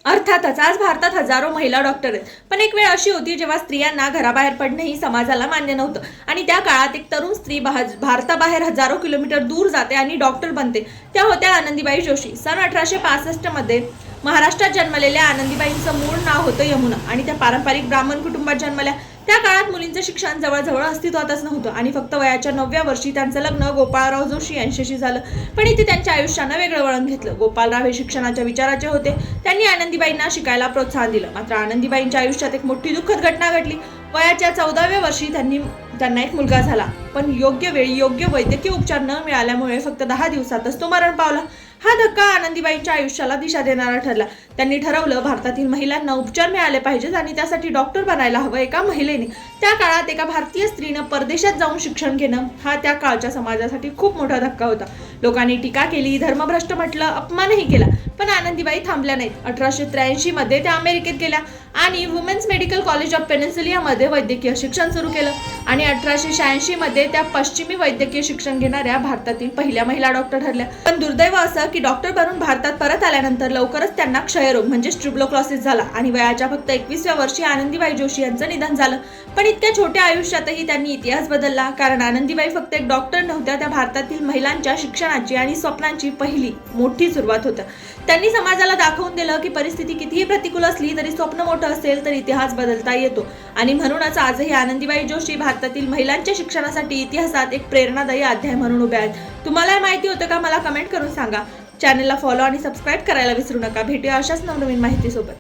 अर्थातच आज भारतात हजारो महिला डॉक्टर आहेत, पण एक वेळ अशी होती जेव्हा स्त्रियांना घराबाहेर पडणंही समाजाला मान्य नव्हतं. आणि त्या काळात एक तरुण स्त्री भारताबाहेर हजारो किलोमीटर दूर जाते आणि डॉक्टर बनते. त्या होत्या आनंदीबाई जोशी. सन 1865 मध्ये महाराष्ट्रात जन्मलेल्या आनंदीबाईंचं मूळ नाव होतं यमुना आणि त्या पारंपरिक ब्राह्मण कुटुंबात जन्मल्या. त्या काळात मुलींचं शिक्षण जवळजवळ अस्तित्वातच नव्हतं आणि फक्त वयाच्या 9व्या वर्षी त्यांचं लग्न गोपाळराव जोशी यांच्याशी झालं. पण इथे त्यांच्या आयुष्यानं वेगळं वळण घेतलं. गोपाळराव हे शिक्षणाच्या विचाराचे होते. त्यांनी आनंदीबाईंना शिकायला प्रोत्साहन दिलं. मात्र आनंदीबाईंच्या आयुष्यात एक मोठी दुःखद घटना घडली. वयाच्या 14व्या वर्षी त्यांना एक मुलगा झाला, पण योग्य वेळी योग्य वैद्यकीय उपचार न मिळाल्यामुळे फक्त 10 दिवसातच तो मरण पावला. हा धक्का आनंदीबाईंच्या आयुष्याला दिशा देणारा ठरला. त्यांनी ठरवलं भारतातील महिलांना उपचार मिळाले पाहिजेत आणि त्यासाठी डॉक्टर बनायला हवं. एका महिलेने, त्या काळात एका भारतीय स्त्रीनं परदेशात जाऊन शिक्षण घेणं हा त्या काळच्या समाजासाठी खूप मोठा धक्का होता. लोकांनी टीका केली, धर्मभ्रष्ट म्हटलं, अपमानही केला, पण आनंदीबाई थांबल्या नाहीत. 1883 मध्ये त्या अमेरिकेत गेल्या आणि वुमेन्स मेडिकल कॉलेज ऑफ पेनिसिलियामध्ये वैद्यकीय शिक्षण सुरू केलं आणि 1886 मध्ये त्या पश्चिमी वैद्यकीय शिक्षण घेणाऱ्या भारतातील पहिल्या महिला डॉक्टर ठरल्या. पण दुर्दैव असं की डॉक्टर बनून भारतात परत आल्यानंतर लवकरच त्यांना क्षयरोग म्हणजे ट्युबरक्लोसिस झाला आणि वयाच्या फक्त 21व्या वर्षी आनंदीबाई जोशी यांचं निधन झालं. पण इतक्या छोट्या आयुष्यातही त्यांनी इतिहास बदलला, कारण आनंदीबाई फक्त एक डॉक्टर नव्हत्या, त्या भारतातील महिलांच्या शिक्षणाची आणि स्वप्नांची पहिली मोठी सुरुवात होत्या. त्यांनी समाजाला दाखवून दिलं की परिस्थिती कितीही प्रतिकूल असली तरी स्वप्न मोठं असेल तर इतिहास बदलता येतो. आणि म्हणूनच आजही आनंदीबाई जोशी भारतातील महिलांच्या शिक्षणासाठी इतिहासात एक प्रेरणादायी अध्याय म्हणून उभ्या आहेत. तुम्हाला माहिती होतं का? मला कमेंट करून सांगा. चॅनलला फॉलो आणि सबस्क्राईब करायला विसरू नका. भेटूया अशाच नवनवीन माहितीसोबत.